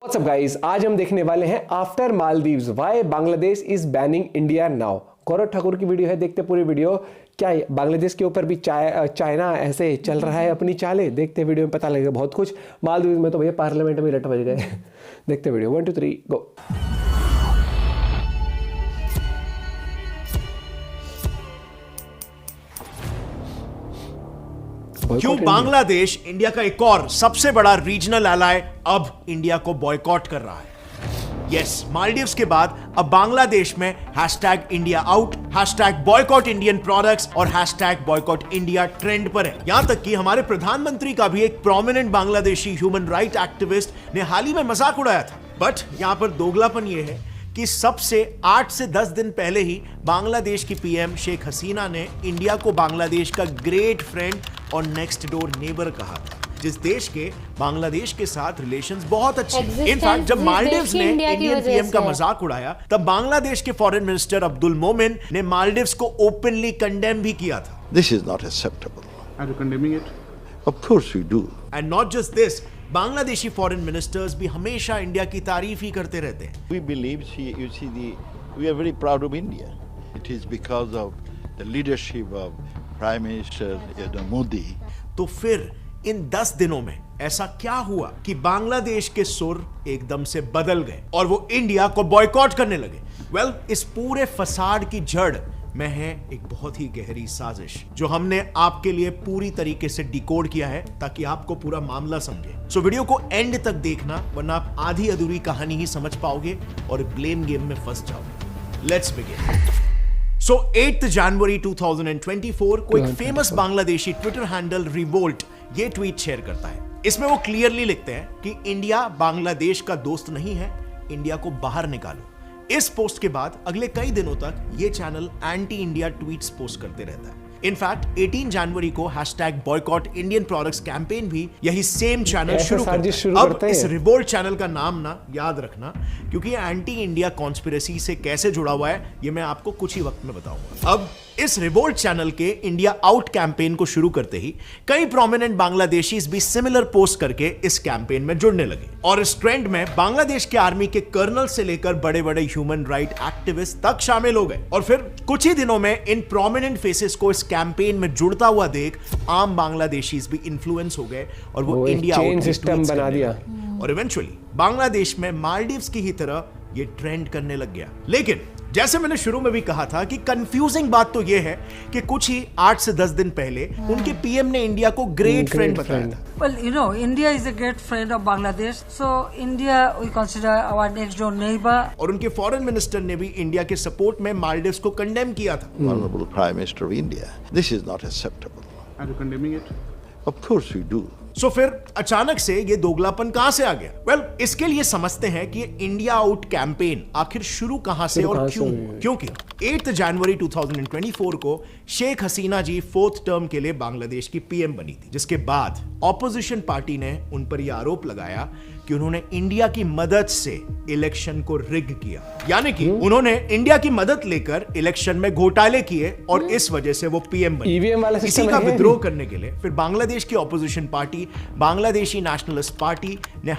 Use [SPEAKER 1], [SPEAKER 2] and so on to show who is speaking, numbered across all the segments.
[SPEAKER 1] WhatsApp guys, आज हम देखने वाले हैं after Maldives why Bangladesh is banning India now. Gaurav Thakur की वीडियो है, देखते पूरी वीडियो। क्या बांग्लादेश के ऊपर भी चाइना ऐसे चल रहा है अपनी चालें? देखते वीडियो में पता लगेगा बहुत कुछ। मालदीव में तो भैया पार्लियामेंट में रट बज गए। देखते वीडियो 1 2 3 गो।
[SPEAKER 2] क्यों बांग्लादेश इंडिया का एक और सबसे बड़ा रीजनल एलाय अब इंडिया को बॉयकॉट कर रहा है? यस, मालदीव्स के बाद अब बांग्लादेश में #India out, #boycott Indian products और #बॉयकॉट इंडिया ट्रेंड पर है। यहां तक कि हमारे प्रधानमंत्री का भी एक prominent Bangladeshi human right activist ने हाल ही में मजाक उड़ाया था। बट यहां पर दोगलापन यह है कि सबसे 8 से 10 दिन पहले ही बांग्लादेश की पीएम शेख हसीना ने इंडिया को बांग्लादेश का ग्रेट फ्रेंड और नेक्स्ट डोर नेबर कहा था, जिस देश के बांग्लादेश के साथ रिलेशंस बहुत अच्छे हैं। इनफैक्ट जब मालदीव्स ने इंडियन पीएम का मजाक उड़ाया तब बांग्लादेश के फॉरेन मिनिस्टर अब्दुल मोमिन ने मालदीव्स को ओपनली कंडेम भी किया था।
[SPEAKER 3] This is not acceptable.
[SPEAKER 4] Are you condemning it?
[SPEAKER 3] Of course we do.
[SPEAKER 2] And not just this, Bangladeshi foreign ministers भी हमेशा इंडिया की तारीफ ही करते रहते हैं।
[SPEAKER 3] We believe, we are very proud of India. It is because of the leadership of Prime Minister Modi.
[SPEAKER 2] तो फिर इन 10 दिनों में ऐसा क्या हुआ कि बांग्लादेश के सुर एकदम से बदल गए और वो इंडिया को बॉयकॉट करने लगे? वेल, इस पूरे फसाड की जड़ में है एक बहुत ही गहरी साजिश जो हमने आपके लिए पूरी तरीके से डिकोड किया है ताकि आपको पूरा मामला समझे। सो वीडियो को एंड तक देखना, वरना आप आधी अधूरी कहानी ही समझ पाओगे और ब्लेम गेम में फंस जाओगे। Let's begin. सो 8 जनवरी 2024 को एक famous Bangladeshi Twitter handle revolt ये ट्वीट शेयर करता है। इसमें वो क्लियरली लिखते हैं कि इंडिया बांग्लादेश का दोस्त नहीं है, इंडिया को बाहर निकालो। इस पोस्ट के बाद अगले कई दिनों तक ये channel anti India tweets post करते रहता है। इनफैक्ट 18 जनवरी को #बॉयकॉट इंडियन प्रोडक्ट्स कैंपेन भी यही सेम चैनल शुरू करता है। अब इस रिवोल्ट चैनल का नाम ना याद रखना, क्योंकि ये एंटी इंडिया कॉन्स्पिरेसी से कैसे जुड़ा हुआ है ये मैं आपको कुछ ही वक्त में बताऊंगा। अब इस रिवोल्ट चैनल के इंडिया आउट कैंपेन को शुरू करते ही कई प्रोमिनेंट बांग्लादेशीज भी सिमिलर पोस्ट करके इस कैंपेन में जुड़ने लगे और इस ट्रेंड में बांग्लादेश के आर्मी के कर्नल से लेकर बड़े बड़े ह्यूमन राइट एक्टिविस्ट तक शामिल हो गए। और फिर कुछ ही दिनों में इन प्रोमिनेंट फेसेस को इस कैंपेन में जुड़ता हुआ देख आम बांग्लादेशीज भी इन्फ्लुएंस हो गए और वो इंडिया आउट
[SPEAKER 1] सिस्टम बना दिया
[SPEAKER 2] और इवेंचुअली बांग्लादेश में मालदीव्स की ही तरह ये ट्रेंड करने लग गया। लेकिन जैसे मैंने शुरू में भी कहा था कि कंफ्यूजिंग बात तो यह है कि कुछ ही 8 से 10 दिन पहले उनके पीएम ने इंडिया को ग्रेट फ्रेंड बताया था।
[SPEAKER 5] Well, you know, India is a great friend of Bangladesh, so India we consider our next door neighbor.
[SPEAKER 2] और उनके फॉरेन मिनिस्टर ने भी इंडिया के सपोर्ट में मालदीव्स को कंडेम किया था।
[SPEAKER 3] Honorable Prime Minister of India. This is not acceptable.
[SPEAKER 4] Are you condemning it?
[SPEAKER 3] Of course we do.
[SPEAKER 2] सो फिर अचानक से ये दोगलापन कहां से आ गया? वेल, इसके लिए समझते हैं कि इंडिया आउट कैंपेन आखिर शुरू कहां से और क्यों? क्योंकि 8 जनवरी 2024 को शेख हसीना जी 4th टर्म के लिए बांग्लादेश की पीएम बनी थी, जिसके बाद ऑपोजिशन पार्टी ने उन पर यह आरोप लगाया कि उन्होंने इंडिया की मदद से इलेक्शन को रिग किया, यानी कि उन्होंने इंडिया की मदद लेकर इलेक्शन में घोटाले किए और इस वजह से वो पीएम बनी।
[SPEAKER 1] ईवीएम वाला
[SPEAKER 2] इसी
[SPEAKER 1] सिस्टम
[SPEAKER 2] का
[SPEAKER 1] है।
[SPEAKER 2] विद्रोह करने के लिए फिर बांग्लादेश की opposition party Bangladeshi nationalist party ने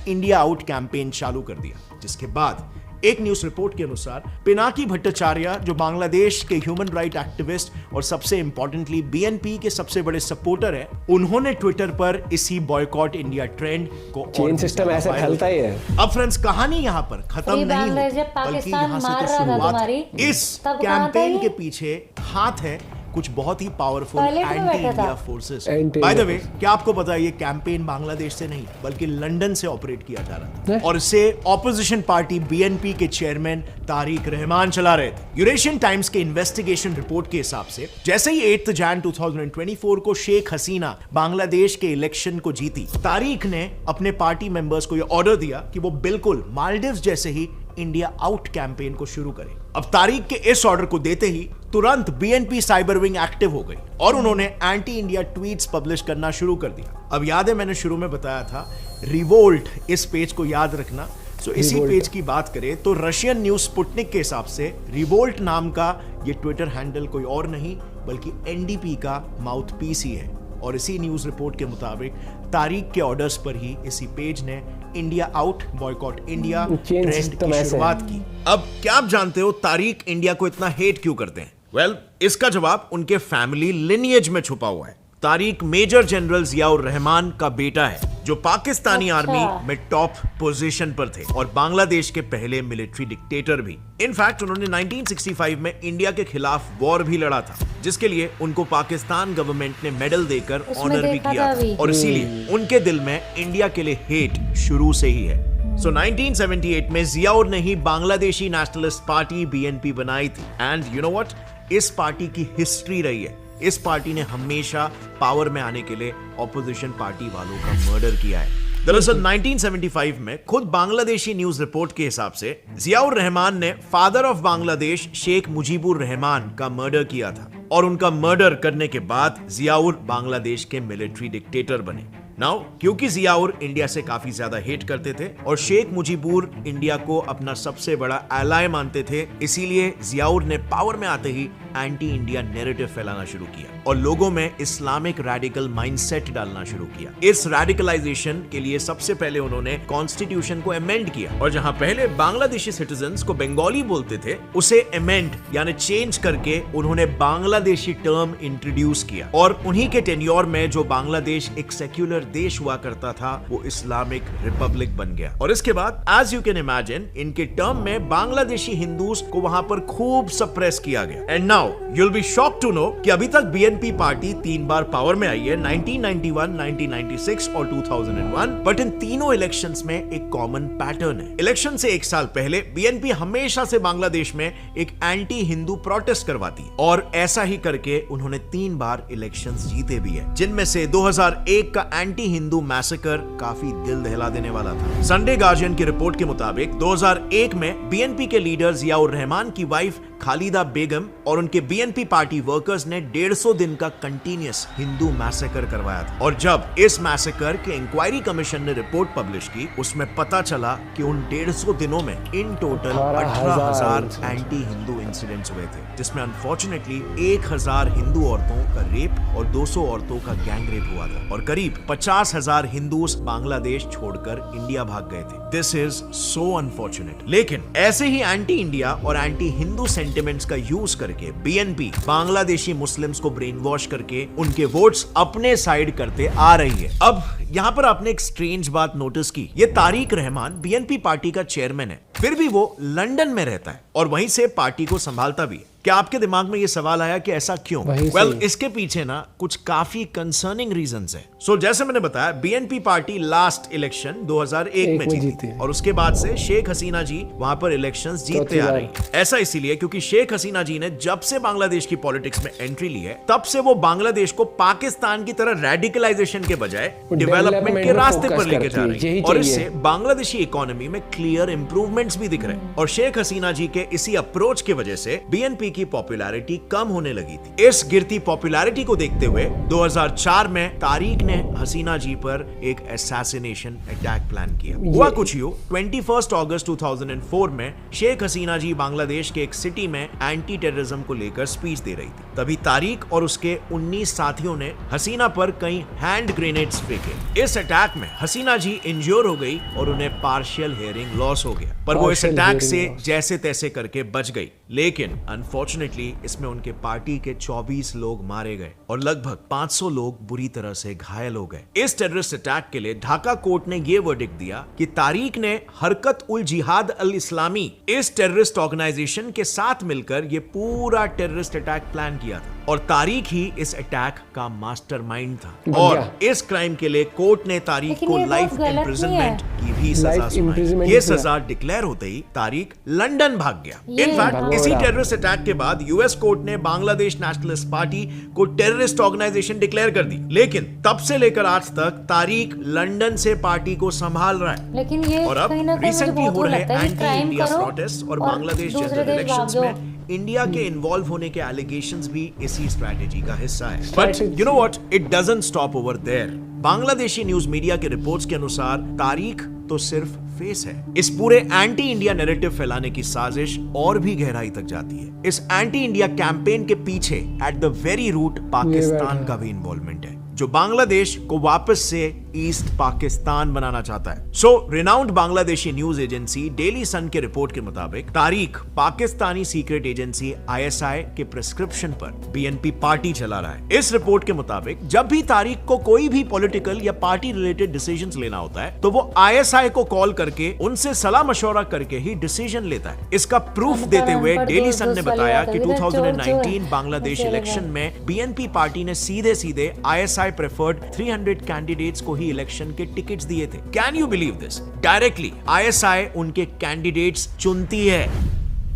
[SPEAKER 2] #इंडिया आउट कैंपेन चालू कर दिया, जिसके बाद एक न्यूज रिपोर्ट के अनुसार पिनाकी भट्टाचार्य, जो बांग्लादेश के ह्यूमन राइट एक्टिविस्ट और सबसे इंपॉर्टेंटली बीएनपी के सबसे बड़े सपोर्टर हैं, उन्होंने ट्विटर पर इसी बॉयकॉट इंडिया ट्रेंड को
[SPEAKER 1] चेन सिस्टम ऐसे फैलता ही है।
[SPEAKER 2] अब फ्रेंड्स, कहानी यहाँ पर खत्म नहीं होती, बल्कि यहाँ से तो शुरुआत है। इस कैंपेन के पीछे हाथ है कुछ बहुत ही powerful anti India forces. By the way, क्या आपको पता है ये कैंपेन बांग्लादेश से नहीं बल्कि लंदन से ऑपरेट किया जा रहा था और इसे ऑपोजिशन पार्टी बीएनपी के चेयरमैन तारिक रहमान चला रहे थे। यूरेशियन टाइम्स के इन्वेस्टिगेशन रिपोर्ट के हिसाब से जैसे ही 8 जन 2024 को शेख हसीना बांग्लादेश के इलेक्शन को जीती, तारिक ने अपने पार्टी मेंबर्स को यह ऑर्डर दिया कि वो बिल्कुल मालदीव्स जैसे ही इंडिया आउट कैंपेन को शुरू करें। अब तारिक के इस ऑर्डर को देते ही तुरंत बीएनपी साइबर विंग एक्टिव हो गई और उन्होंने एंटी इंडिया ट्वीट्स पब्लिश करना शुरू कर दिया। अब याद है मैंने शुरू में बताया था रिवोल्ट, इस पेज को याद रखना। सो इसी पेज की बात करें तो रशियन न्यूज स्पुतनिक के हिसाब से रिवोल्ट नाम का ये ट्विटर हैंडल कोई और नहीं बल्कि एनडीपी का माउथपीस ही है और इसी न्यूज रिपोर्ट के मुताबिक तारिक के ऑर्डर्स पर ही इसी पेज ने India out, boycott India
[SPEAKER 1] Change
[SPEAKER 2] trend
[SPEAKER 1] system
[SPEAKER 2] की
[SPEAKER 1] ऐसे है।
[SPEAKER 2] शुरुआत की। अब क्या आप जानते हो तारिक इंडिया को इतना हेट क्यों करते हैं? वेल, इसका जवाब उनके फैमिली लिनिएज में छुपा हुआ है। तारिक मेजर जनरल जियाउर रहमान का बेटा है, जो पाकिस्तानी आर्मी में टॉप पोजीशन पर थे और बांग्लादेश के पहले मिलिट्री डिक्टेटर भी। इनफैक्ट उन्होंने 1965 में इंडिया के खिलाफ वॉर भी लड़ा था, जिसके लिए उनको पाकिस्तान गवर्नमेंट ने मेडल देकर ऑनर भी किया था, और इसीलिए उनके दिल में इंडिया के लिए हेट शुरू से ही है। सो 1978 में जियाउर ने ही बांग्लादेशी नेशनलिस्ट पार्टी BNP बनाई थी। एंड यू नो व्हाट, इस पार्टी की हिस्ट्री रही है। इस पार्टी ने हमेशा पावर में आने के लिए ऑपोजिशन पार्टी वालों का मर्डर किया है। दरअसल 1975 में खुद बांग्लादेशी न्यूज रिपोर्ट के हिसाब से जियाउर रहमान ने फादर ऑफ बांग्लादेश शेख मुजीबुर रहमान का मर्डर किया था, और उनका मर्डर करने के बाद जियाउर बांग्लादेश के मिलिट्री डिक्टेटर बने। नाउ क्योंकि जियाउर इंडिया से काफी ज्यादा हेट करते थे और शेख मुजीबुर इंडिया को अपना सबसे बड़ा एलाय मानते थे, इसीलिए जियाउर ने पावर में आते ही एंटी इंडिया नैरेटिव फैलाना शुरू किया और लोगों में इस्लामिक रैडिकल माइंडसेट डालना शुरू किया। इस रैडिकलाइजेशन के लिए सबसे पहले उन्होंने कॉन्स्टिट्यूशन को अमेंड किया, और जहां पहले बांग्लादेशी सिटीजन्स को बंगाली बोलते थे, उसे अमेंड यानी चेंज करके उन्होंने बांग्लादेशी टर्म इंट्रोड्यूस किया। और उन्हीं के टेन्योर में जो बांग्लादेश एक सेक्युलर देश हुआ करता था, वो इस्लामिक रिपब्लिक बन गया। और इसके बाद एज यू कैन इमेजिन, इनके टर्म में बांग्लादेशी हिंदूज को वहां पर खूब सप्रेस किया गया। And now you will be shocked to know कि अभी तक BNP पार्टी 3 बार पावर में आई है, 1991, 1996 और 2001, बट इन तीनों इलेक्शंस में एक कॉमन पैटर्न है। इलेक्शन से एक साल पहले BNP हमेशा से बांग्लादेश में एक एंटी हिंदू प्रोटेस्ट करवाती है, और ऐसा ही करके उन्होंने 3 बार इलेक्शंस जीते भी है, जिनमें से 2001 का एंटी हिंदू मैसेकर काफी दिल दहला देने वाला था। संडे गार्जियन की रिपोर्ट के मुताबिक 2001 में BNP के लीडर जियाउर रहमान की वाइफ खालिदा बेगम और उनके BNP पार्टी वर्कर्स ने 150 दिन का कंटिन्यूअस हिंदू मैसेकर करवाया था। और जब इस मैसेकर के इंक्वायरी कमीशन ने रिपोर्ट पब्लिश की, उसमें पता चला कि उन 150 दिनों में in total 18,000 anti Hindu incidents हुए थे, जिसमें अनफॉर्चुनेटली 1,000 हिंदू औरतों का रेप और 200 औरतों का गैंग रेप हुआ था, और करीब 50,000 हिंदूस बांग्लादेश छोड़कर इंडिया भाग गए थे। This is so unfortunate. लेकिन ऐसे ही एंटी इंडिया और एंटी हिंदू सेंटिमेंट्स का यूज करके BNP बांग्लादेशी मुस्लिम्स को ब्रेन वॉश करके उनके वोट्स अपने साइड करते आ रही है। अब यहाँ पर आपने एक स्ट्रेंज बात नोटिस की, ये तारिक रहमान BNP पार्टी का चेयरमैन है, फिर भी वो लंदन में रहता है और वहीं से पार्टी को संभालता भी है। क्या आपके दिमाग में ये सवाल आया कि ऐसा क्यों? वेल, इसके पीछे ना कुछ काफी कंसर्निंग रीजंस है। सो जैसे मैंने बताया, BNP पार्टी लास्ट इलेक्शन 2001 में जीती थी, और उसके बाद से शेख हसीना जी वहां पर इलेक्शंस जीतते आ रही हैं। ऐसा इसीलिए क्योंकि शेख हसीना जी ने जब से बांग्लादेश की पॉलिटिक्स में एंट्री ली है, तब से वो बांग्लादेश को पाकिस्तान की तरह रेडिकलाइजेशन के बजाय डेवलपमेंट के रास्ते पर लेके जा रही है, और इससे बांग्लादेशी इकोनॉमी में क्लियर इंप्रूवमेंट्स भी दिख रहे हैं। और शेख हसीना जी के इसी अप्रोच की वजह से BNP की पॉपुलैरिटी कम होने लगी थी। इस गिरती पॉपुलैरिटी को देखते हुए 2004 में तारिक ने हसीना जी पर एक असैसिनेशन अटैक प्लान किया। हुआ कुछ यूं, 21 अगस्त 2004 में शेख हसीना जी बांग्लादेश के एक सिटी में एंटी टेररिज्म को लेकर स्पीच दे रही थी। तभी तारिक और उसके 19 साथियों ने हसीना पर कई हैंड ग्रेनेड्स फेंके। इस अटैक में हसीना जी इंज्योर हो गई और उन्हें पार्शियल हियरिंग लॉस हो गया, पर वो इस अटैक से जैसे तैसे करके बच गई। लेकिन अनफॉर्चुनेटली इसमें उनके पार्टी के 24 लोग मारे गए और लगभग 500 लोग बुरी तरह से घायल हो गए। इस टेररिस्ट अटैक के लिए ढाका कोर्ट ने यह वर्डिक्ट दिया कि तारिक ने हरकत उल जिहाद अल इस्लामी, इस टेररिस्ट ऑर्गेनाइजेशन के साथ मिलकर यह पूरा टेररिस्ट अटैक प्लान किया था, और तारिक ही इस अटैक का मास्टरमाइंड था। और इस क्राइम के लिए कोर्ट ने तारिक को लाइफ इम्प्रिजनमेंट की भी सजा सुनाई। ये सजा डिक्लेयर होते ही तारिक लंदन भाग गया। इनफैक्ट इसी टेररिस्ट अटैक के बाद US कोर्ट ने बांग्लादेश नेशनलिस्ट पार्टी को टेररिस्ट ऑर्गेनाइजेशन डिक्लेयर कर दी, लेकिन तब से लेकर आज तक तारिक लंदन से पार्टी को संभाल रहा है।
[SPEAKER 6] लेकिन ये
[SPEAKER 2] और अब रिसेंटली हो रहे एंटी इंडिया प्रोटेस्ट और बांग्लादेश जनरल इलेक्शंस में इंडिया के इन्वॉल्व होने के एलिगेशंस भी इसी स्ट्रैटेजी का हिस्सा है। But you know what, it doesn't stop over there. Bangladeshi news media के रिपोर्ट्स के अनुसार तारिक तो सिर्फ फेस है। इस पूरे एंटी इंडिया नैरेटिव फैलाने की साजिश और भी गहराई तक जाती है। इस एंटी इंडिया कैंपेन के पीछे at the very root Pakistan का भी इन्वॉल्वमेंट है, जो बांग्लादेश को वापस से ईस्ट पाकिस्तान बनाना चाहता है। So renowned Bangladeshi news agency daily Sun के रिपोर्ट के मुताबिक Tariq Pakistani secret agency ISI के प्रिस्क्रिप्शन पर BNP पार्टी चला रहा है। इस रिपोर्ट के मुताबिक जब भी तारिक को कोई भी पॉलिटिकल या पार्टी रिलेटेड डिसीजंस लेना होता है तो वो ISI को कॉल करके उनसे सलाह मशवरा करके ही डिसीजन लेता है। इसका प्रूफ देते हुए डेली सन ने बताया कि 2019 बांग्लादेश इलेक्शन में BNP पार्टी ने सीधे सीधे ISI प्रेफर्ड 300 कैंडिडेट्स को ही इलेक्शन के टिकट्स दिए थे। Can you believe this? Directly ISI उनके कैंडिडेट्स चुनती है।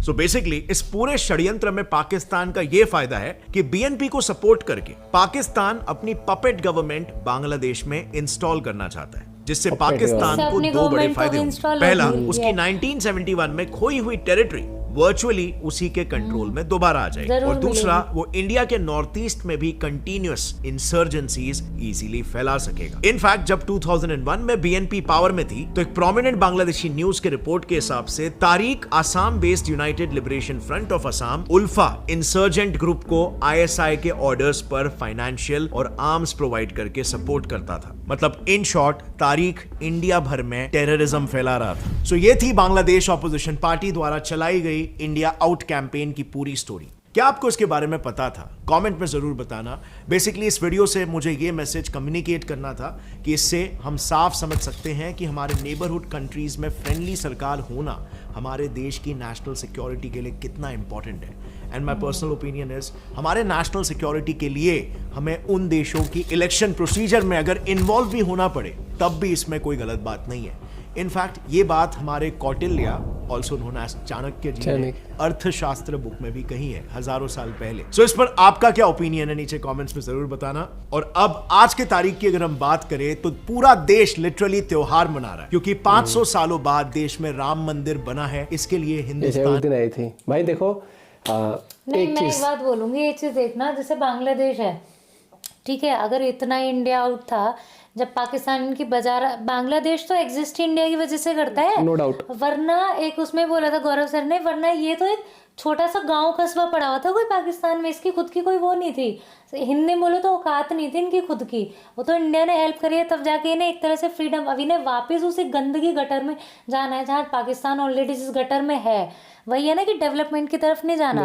[SPEAKER 2] सो बेसिकली इस पूरे षड्यंत्र में पाकिस्तान का यह फायदा है कि BNP को सपोर्ट करके पाकिस्तान अपनी पपेट गवर्नमेंट बांग्लादेश में इंस्टॉल करना चाहता है, जिससे पाकिस्तान को दो बड़े फायदे होंगे। पहला, उसकी 1971 में खोई हुई टेरिटरी वर्चुअली उसी के कंट्रोल में दोबारा आ जाएगी, और दूसरा, वो इंडिया के नॉर्थ ईस्ट में भी कंटिन्यूअस इंसर्जेंसीज इजीली फैला सकेगा। इनफैक्ट जब 2001 में BNP पावर में थी तो एक प्रोमिनेंट बांग्लादेशी न्यूज के रिपोर्ट के हिसाब से Tariq Assam based United Liberation Front of Assam ULFA insurgent group को ISI के ऑर्डर्स पर फाइनेंशियल और आर्म्स प्रोवाइड करके सपोर्ट करता था। मतलब इन शॉर्ट, तारिक इंडिया भर में टेररिज्म फैला रहा था। सो ये थी बांग्लादेश ऑपोजिशन पार्टी द्वारा चलाई गई इंडिया आउट कैंपेन की पूरी स्टोरी। क्या आपको इसके बारे में पता था? कमेंट में जरूर बताना। बेसिकली इस वीडियो से मुझे ये मैसेज कम्युनिकेट करना था कि इससे हम साफ समझ सकते हैं कि हमारे नेबरहुड कंट्रीज में फ्रेंडली सरकार होना हमारे देश की नेशनल सिक्योरिटी के लिए कितना इंपॉर्टेंट है। And my personal opinion is, हमारे नेशनल सिक्योरिटी के लिए हमें उन देशों की इलेक्शन प्रोसीजर में अगर इन्वॉल्व भी होना पड़े तब भी इसमें कोई गलत बात नहीं है। इनफैक्ट ये बात हमारे Kautilya, also known as Chanakya ji ने अर्थशास्त्र बुक में भी कही है हजारों साल पहले। सो इस पर आपका क्या ओपिनियन है नीचे कमेंट्स में जरूर बताना। और अब आज के तारीख की अगर हम बात करें तो पूरा देश लिटरली त्योहार मना रहा है, क्योंकि 500 सालों बाद देश में राम मंदिर बना है। इसके लिए हिंदुस्तान
[SPEAKER 1] दिन आई थी भाई। देखो
[SPEAKER 6] नहीं, मैं एक बात बोलूंगी, ये चीज देखना, जैसे बांग्लादेश है, ठीक है, अगर इतना इंडिया आउट था जब पाकिस्तान की बाजार, बांग्लादेश तो एग्जिस्ट इंडिया की वजह से करता है,
[SPEAKER 1] नो डाउट।
[SPEAKER 6] वरना एक उसमें बोला था गौरव सर ने, वरना ये तो एक छोटा सा गांव कस्बा पड़ा हुआ था कोई पाकिस्तान में, इसकी खुद की कोई वो नहीं थी, हिंदी बोलो तो औकात नहीं थी इनकी खुद की। वो तो इंडिया ने हेल्प करी है, तब जाके इन्हें एक तरह से फ्रीडम, अभी इन्हें वापस उसी गंदगी गटर में जाना है जहाँ पाकिस्तान ऑलरेडी जिस गटर में है। वही है ना कि डेवलपमेंट की तरफ नहीं जाना।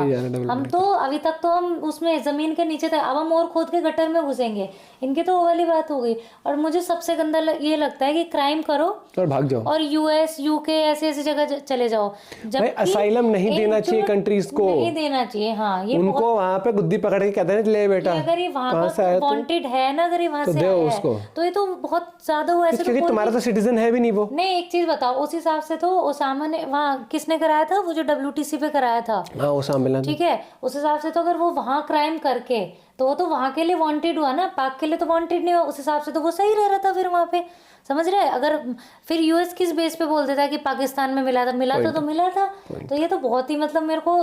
[SPEAKER 6] हम तो अभी तक तो हम उसमें जमीन के नीचे थे, अब हम और खोद के गटर में घुसेंगे। इनकी तो वो वाली बात हो गई। और मुझे सबसे गंदा ये लगता है कि क्राइम करो
[SPEAKER 1] और भाग जाओ, और
[SPEAKER 6] US UK ऐसी ऐसी जगह चले जाओ। जब
[SPEAKER 1] असाइलम नहीं देना चाहिए कंट्रीज को,
[SPEAKER 6] नहीं देना चाहिए। हाँ, ये
[SPEAKER 1] उनको वहाँ पे गुद्दी पकड़ के कहते हैं ले बेटा,
[SPEAKER 6] अगर ये वहाँ का वांटेड है ना, अगर ये वहाँ से आया है तो ये तो बहुत ज्यादा हुआ है,
[SPEAKER 1] क्योंकि तुम्हारा तो सिटीजन है भी नहीं वो।
[SPEAKER 6] नहीं, एक चीज बताओ, उस हिसाब से तो ओसामा ने वहाँ किसने कराया था, वो जो WTC पे कराया था,
[SPEAKER 1] हाँ ओसामा, ठीक
[SPEAKER 6] है, उस हिसाब से तो अगर वो वहाँ क्राइम करके तो वो तो वहाँ के लिए वांटेड हुआ ना, पाक के लिए तो वांटेड नहीं हुआ। उस हिसाब से तो वो सही रह रहा था फिर वहाँ पे, समझ रहे हैं। अगर फिर US किस बेस पे बोल देता है कि पाकिस्तान में मिला था, मिला था तो मिला था। तो ये तो बहुत ही, मतलब मेरे को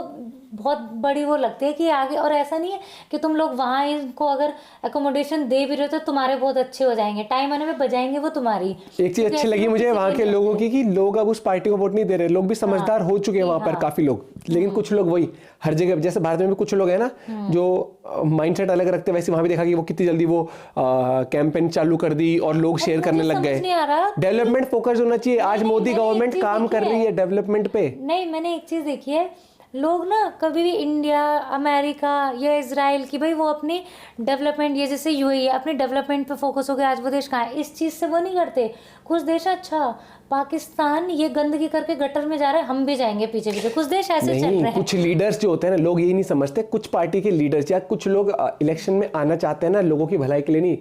[SPEAKER 6] बहुत बड़ी वो लगती है कि आगे, और ऐसा नहीं है कि तुम लोग वहाँ इनको अगर एकोमोडेशन दे भी रहे हो तो तुम्हारे बहुत अच्छे हो जाएंगे, टाइम आने में बजाएंगे वो तुम्हारी।
[SPEAKER 1] एक चीज अच्छी लगी मुझे वहाँ के लोगों की, कि लोग अब उस पार्टी को वोट नहीं दे रहे, लोग भी समझदार हो चुके हैं वहाँ पर काफी लोग। लेकिन कुछ लोग वही हर जगह, जैसे भारत में भी कुछ लोग हैं ना जो माइंडसेट अलग रखते हैं, वैसे वहां भी देखा कि वो कितनी जल्दी वो कैंपेन चालू कर दी और लोग शेयर करने लग गए। डेवलपमेंट फोकस होना चाहिए। आज मोदी गवर्नमेंट काम कर रही है डेवलपमेंट पे।
[SPEAKER 6] नहीं, मैंने एक चीज देखी है, लोग ना कभी भी इंडिया, अमेरिका या इजराइल की, भाई वो अपनी डेवलपमेंट, ये जैसे UAE अपने डेवलपमेंट पे फोकस हो गया, आज वो देश कहाँ है, इस चीज़ से वो नहीं करते। कुछ देश, अच्छा पाकिस्तान ये गंदगी करके गटर में जा रहा है, हम भी जाएंगे पीछे पीछे। कुछ देश ऐसे चल रहे हैं।
[SPEAKER 1] कुछ लीडर्स जो होते हैं ना, लोग यही नहीं समझते, कुछ पार्टी के लीडर्स या कुछ लोग इलेक्शन में आना चाहते हैं ना, लोगों की भलाई के लिए नहीं,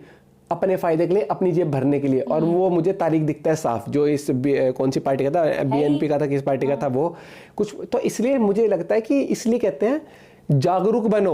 [SPEAKER 1] अपने फायदे के लिए, अपनी जेब भरने के लिए। और वो मुझे तारीख दिखता है साफ, जो इस कौन सी पार्टी का था, BNP का था, किस पार्टी का था वो कुछ। तो इसलिए मुझे लगता है कि इसलिए कहते हैं जागरूक बनो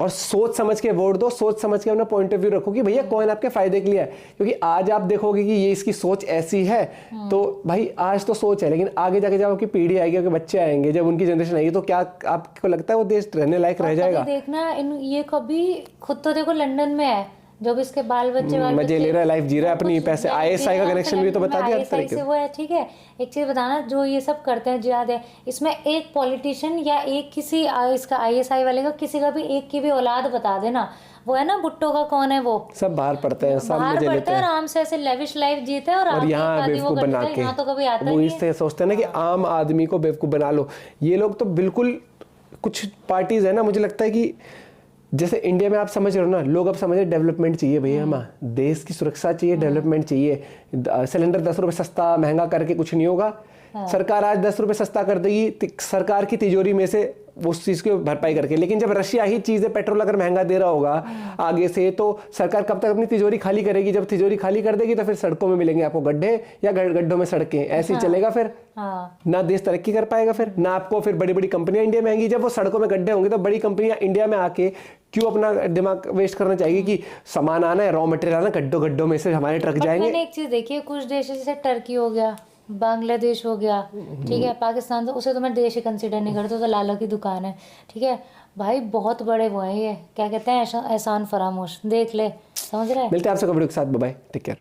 [SPEAKER 1] और सोच समझ के वोट दो, सोच समझ के अपना पॉइंट ऑफ व्यू रखो कि भैया कौन आपके फायदे के लिए है। क्योंकि आज आप देखोगे कि ये इसकी सोच ऐसी है, तो भाई आज तो सोच है, लेकिन आगे जाके जब आपकी पीढ़ी आएगी, आपके बच्चे आएंगे, जब उनकी जनरेशन आएगी, तो क्या आपको लगता है वो देश रहने लायक रह जाएगा?
[SPEAKER 6] देखना ये कभी खुद तो देखो लंदन में है, जब इसके बाल बच्चे
[SPEAKER 1] मजे ले रहा है, लाइफ जी रहा है अपनी, पैसे ISI का कनेक्शन भी तो बता दिया
[SPEAKER 6] ISI से वो है, ठीक है। एक चीज बताना, जो ये सब करते हैं जिहाद है, इसमें एक पॉलिटिशियन या एक किसी इसका ISI वाले का किसी का भी एक की भी औलाद बता देना, वो है ना भुट्टो का कौन है वो,
[SPEAKER 1] सब बाहर पढ़ते हैं, सब
[SPEAKER 6] बाहर
[SPEAKER 1] मजे
[SPEAKER 6] पढ़ते
[SPEAKER 1] लेते
[SPEAKER 6] हैं
[SPEAKER 1] हैं
[SPEAKER 6] आराम से ऐसे लेविश लाइफ जीते हैं और
[SPEAKER 1] और
[SPEAKER 6] आपकी
[SPEAKER 1] यहाँ
[SPEAKER 6] शादी वो
[SPEAKER 1] बेवकूफ
[SPEAKER 6] करते
[SPEAKER 1] बना
[SPEAKER 6] हैं,
[SPEAKER 1] के
[SPEAKER 6] यहाँ तो कभी आता
[SPEAKER 1] वो
[SPEAKER 6] नहीं
[SPEAKER 1] इससे सोचते हैं ना कि आम आदमी को बेवकूफ बना लो। ये लोग तो बिल्कुल, कुछ पार्टीज है ना, मुझे लगता है कि जैसे इंडिया में आप समझ रहे हो ना, लोग अब समझ रहे डेवलपमेंट चाहिए भैया, हमें देश की सुरक्षा चाहिए, डेवलपमेंट चाहिए। सिलेंडर 10 रुपए सस्ता महंगा करके कुछ नहीं होगा। सरकार आज 10 रुपए सस्ता कर देगी सरकार की तिजोरी में से उस चीज की भरपाई करके, लेकिन जब रशिया ही चीजें पेट्रोल अगर महंगा दे रहा होगा आगे से, तो सरकार कब तक अपनी तिजोरी खाली करेगी? जब तिजोरी खाली कर देगी तो फिर सड़कों में मिलेंगे आपको गड्ढे, या गड्ढों में सड़कें, ऐसे ही चलेगा फिर। ना देश तरक्की कर पाएगा फिर, ना आपको फिर बड़ी बड़ी कंपनियां इंडिया में आएंगी। जब वो सड़कों में गड्ढे होंगे तो बड़ी कंपनियां इंडिया में आके क्यों अपना दिमाग वेस्ट करना चाहिए कि सामान आना है, रॉ मटेरियल आना, गड्ढों में से हमारे ट्रक जाएंगे।
[SPEAKER 6] मैंने एक चीज देखी है, कुछ देश जैसे टर्की हो गया, बांग्लादेश हो गया, ठीक है, पाकिस्तान, तो उसे तो मैं देश ही कंसीडर नहीं करता, तो लाला की दुकान है, ठीक है भाई, बहुत बड़े वो है, ये क्या कहते हैं, एहसान फरामोश, देख ले, समझ रहे हैं।
[SPEAKER 1] मिलते हैं आपसे वीडियो के साथ, बाय बाय, टेक केयर।